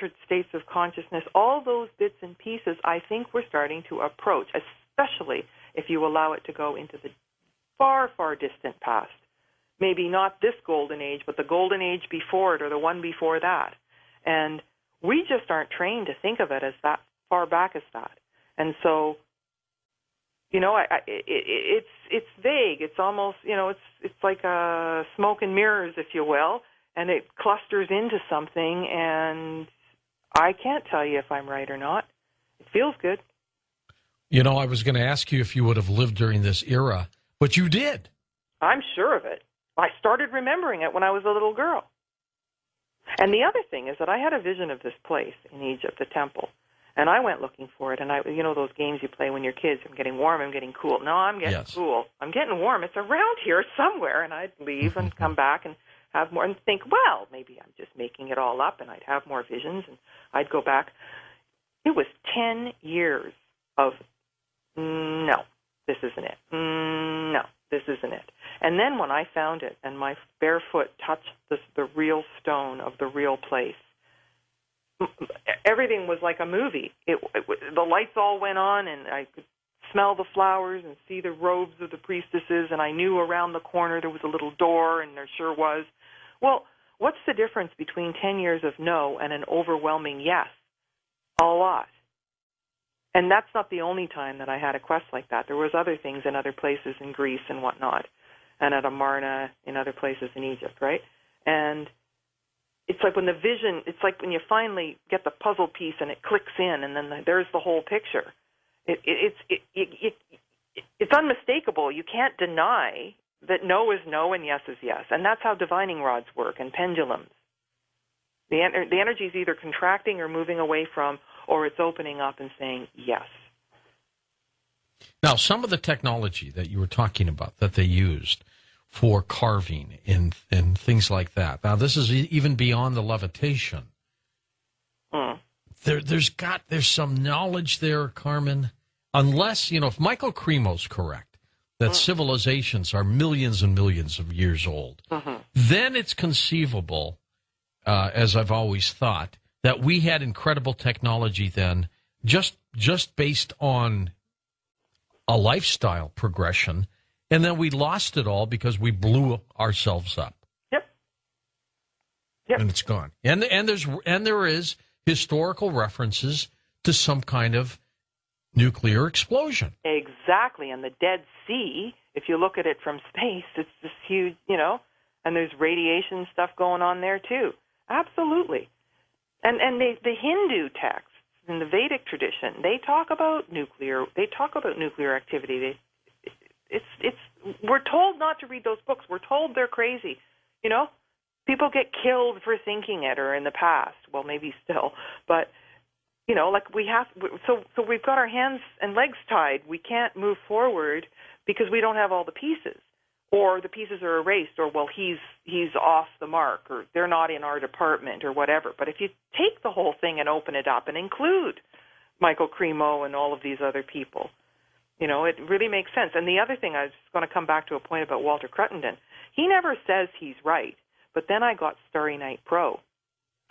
altered states of consciousness, all those bits and pieces, I think we're starting to approach, especially if you allow it to go into the far, far distant past. Maybe not this golden age, but the golden age before it or the one before that. And we just aren't trained to think of it as that far back as that. And so, you know, it's vague. It's almost, you know, it's like smoke and mirrors, if you will, and it clusters into something, and I can't tell you if I'm right or not. It feels good. You know, I was going to ask you if you would have lived during this era, but you did. I'm sure of it. I started remembering it when I was a little girl. And the other thing is that I had a vision of this place in Egypt, the temple, and I went looking for it. And you know those games you play when you're kids, I'm getting warm, I'm getting cool. No, I'm getting cool. I'm getting warm. It's around here somewhere. And I'd leave and come back and have more and think, well, maybe I'm just making it all up, and I'd have more visions, and I'd go back. It was 10 years of, no, this isn't it. No, this isn't it. And then when I found it and my bare foot touched the real stone of the real place, everything was like a movie. The lights all went on, and I could smell the flowers and see the robes of the priestesses, and I knew around the corner there was a little door, and there sure was. Well, what's the difference between 10 years of no and an overwhelming yes? A lot. And that's not the only time that I had a quest like that. There was other things in other places in Greece and whatnot, and at Amarna in other places in Egypt, right? And it's like when the vision, it's like when you finally get the puzzle piece and it clicks in, and then there's the whole picture. It's unmistakable. You can't deny that no is no and yes is yes. And that's how divining rods work and pendulums. The energy is either contracting or moving away from, or it's opening up and saying yes. Now, some of the technology that you were talking about that they used for carving and things like that. Now, this is even beyond the levitation. There's some knowledge there, Carmen. Unless, you know, if Michael Cremo's correct, that civilizations are millions and millions of years old, then it's conceivable, as I've always thought, that we had incredible technology then, just based on a lifestyle progression, and then we lost it all because we blew ourselves up. Yep. And it's gone. And there is historical references to some kind of nuclear explosion. Exactly. And the Dead Sea, if you look at it from space, it's this huge, you know, and there's radiation stuff going on there too. Absolutely. And the Hindu texts in the Vedic tradition, they talk about nuclear activity. We're told not to read those books. We're told they're crazy. You know, people get killed for thinking it, or in the past. Well, maybe still, but you know, like so we've got our hands and legs tied. We can't move forward because we don't have all the pieces, or the pieces are erased, or well, he's off the mark, or they're not in our department, or whatever. But if you take the whole thing and open it up and include Michael Cremo and all of these other people, you know, it really makes sense. And the other thing, I was going to come back to a point about Walter Cruttenden. He never says he's right, but then I got Starry Night Pro,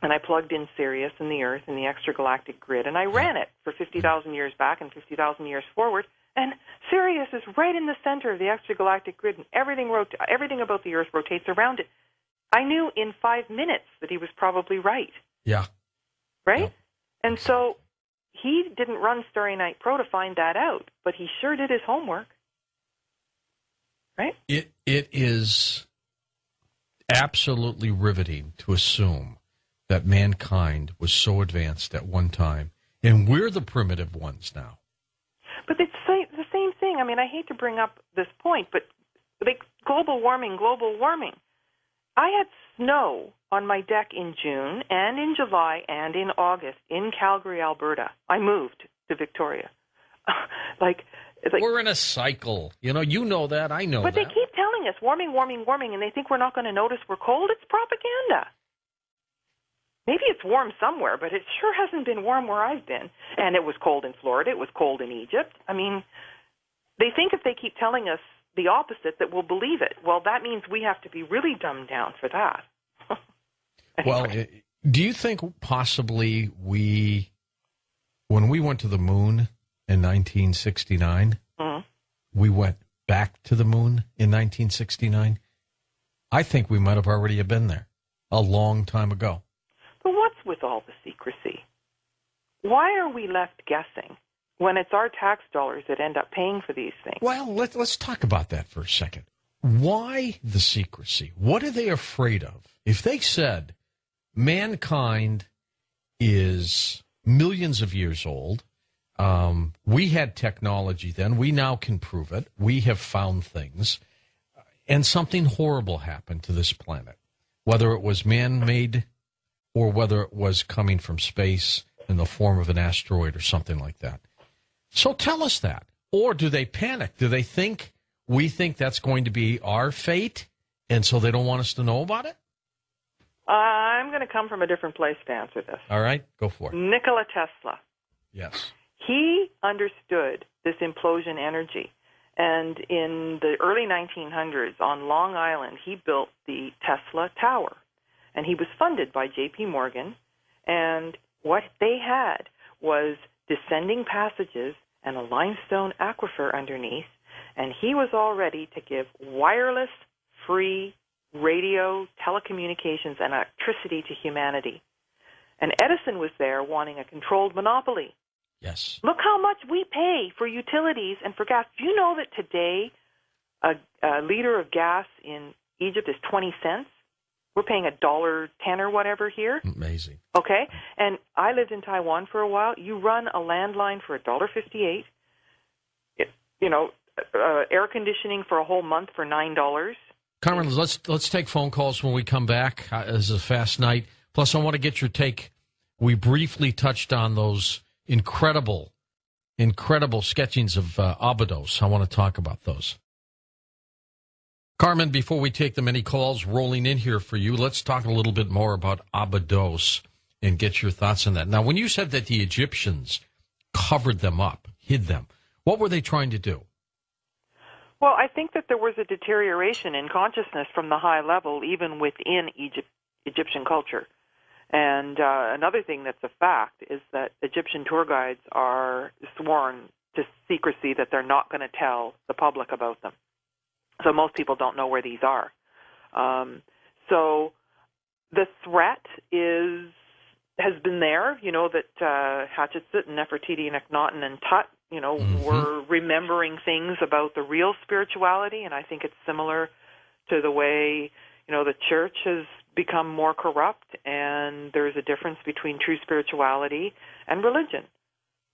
and I plugged in Sirius and the Earth and the extragalactic grid, and I ran it for 50,000 years back and 50,000 years forward, and Sirius is right in the center of the extragalactic grid, and everything about the Earth rotates around it. I knew in 5 minutes that he was probably right. Yeah. Right? Yep. And so he didn't run Starry Night Pro to find that out, but he sure did his homework. Right? It is absolutely riveting to assume that mankind was so advanced at one time, and we're the primitive ones now. But it's the same thing. I mean, I hate to bring up this point, but like global warming. I had snow on my deck in June and in July and in August in Calgary, Alberta. I moved to Victoria. like we're in a cycle. You know that. I know but that. But they keep telling us warming, and they think we're not going to notice we're cold. It's propaganda. Maybe it's warm somewhere, but it sure hasn't been warm where I've been. And it was cold in Florida. It was cold in Egypt. I mean, they think if they keep telling us the opposite that we'll believe it. Well, that means we have to be really dumbed down for that. Well, Do you think possibly when we went to the moon in 1969, we went back to the moon in 1969? I think we might have already been there a long time ago. But what's with all the secrecy? Why are we left guessing when it's our tax dollars that end up paying for these things? Well, let's talk about that for a second. Why the secrecy? What are they afraid of? If they said mankind is millions of years old, we had technology then, we now can prove it, we have found things, and something horrible happened to this planet, whether it was man-made or whether it was coming from space in the form of an asteroid or something like that. So tell us that. Or do they panic? Do they think we think that's going to be our fate, and so they don't want us to know about it? I'm going to come from a different place to answer this. All right, go for it. Nikola Tesla. Yes. He understood this implosion energy. And in the early 1900s on Long Island, he built the Tesla Tower. And he was funded by J.P. Morgan. And what they had was descending passages and a limestone aquifer underneath. And he was all ready to give wireless, free radio, telecommunications, and electricity to humanity. And Edison was there wanting a controlled monopoly. Yes. Look how much we pay for utilities and for gas. Do you know that today a liter of gas in Egypt is 20 cents? We're paying $1.10 or whatever here. Amazing. Okay? And I lived in Taiwan for a while. You run a landline for $1.58. Air conditioning for a whole month for $9. Carmen, let's take phone calls when we come back. This is a fast night. Plus, I want to get your take. We briefly touched on those incredible sketchings of Abydos. I want to talk about those. Carmen, before we take the many calls rolling in here for you, let's talk a little bit more about Abydos and get your thoughts on that. Now, when you said that the Egyptians covered them up, hid them, what were they trying to do? Well, I think that there was a deterioration in consciousness from the high level, even within Egyptian culture. And another thing that's a fact is that Egyptian tour guides are sworn to secrecy, that they're not going to tell the public about them. So most people don't know where these are. So the threat has been there, that Hatshepsut and Nefertiti and Akhenaten and Tut, were remembering things about the real spirituality, and I think it's similar to the way, the church has become more corrupt, and there's a difference between true spirituality and religion,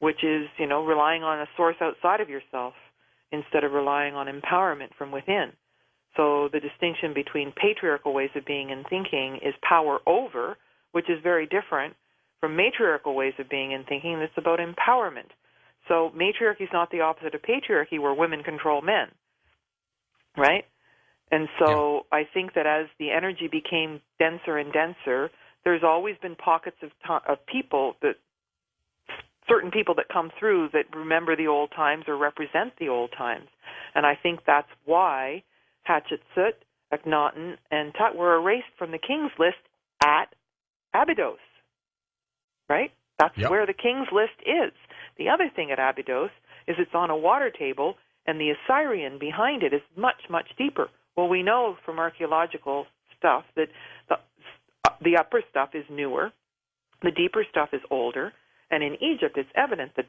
which is, relying on a source outside of yourself instead of relying on empowerment from within. So the distinction between patriarchal ways of being and thinking is power over, which is very different from matriarchal ways of being and thinking that's about empowerment. So matriarchy is not the opposite of patriarchy, where women control men, right? And so I think that as the energy became denser and denser, there's always been pockets of people, that certain people that come through that remember the old times or represent the old times. And I think that's why Hatshepsut, Akhenaten, and Tut were erased from the king's list at Abydos, right? That's where the king's list is. The other thing at Abydos is it's on a water table, and the Assyrian behind it is much, much deeper. Well, we know from archaeological stuff that the upper stuff is newer, the deeper stuff is older, and in Egypt it's evident that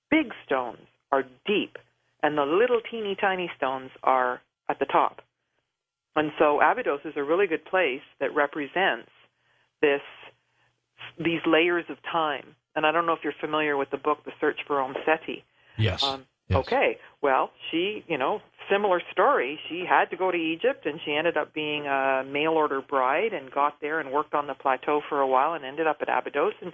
big stones are deep, and the little teeny tiny stones are at the top. And so Abydos is a really good place that represents these layers of time. And I don't know if you're familiar with the book, The Search for Seti. Yes. Yes. Okay. Well, she, similar story. She had to go to Egypt, and she ended up being a mail-order bride and got there and worked on the plateau for a while and ended up at Abydos. And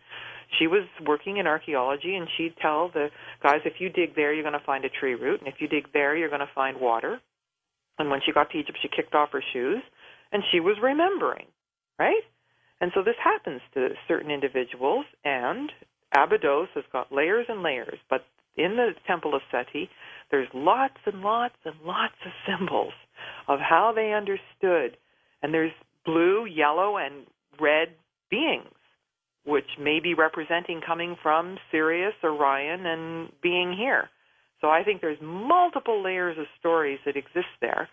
she was working in archaeology, and she'd tell the guys, if you dig there, you're going to find a tree root, and if you dig there, you're going to find water. And when she got to Egypt, she kicked off her shoes, and she was remembering, right? And so this happens to certain individuals, and Abydos has got layers and layers, but in the Temple of Seti, there's lots and lots and lots of symbols of how they understood. And there's blue, yellow, and red beings. which may be representing coming from Sirius, Orion, and being here. So I think there's multiple layers of stories that exist there.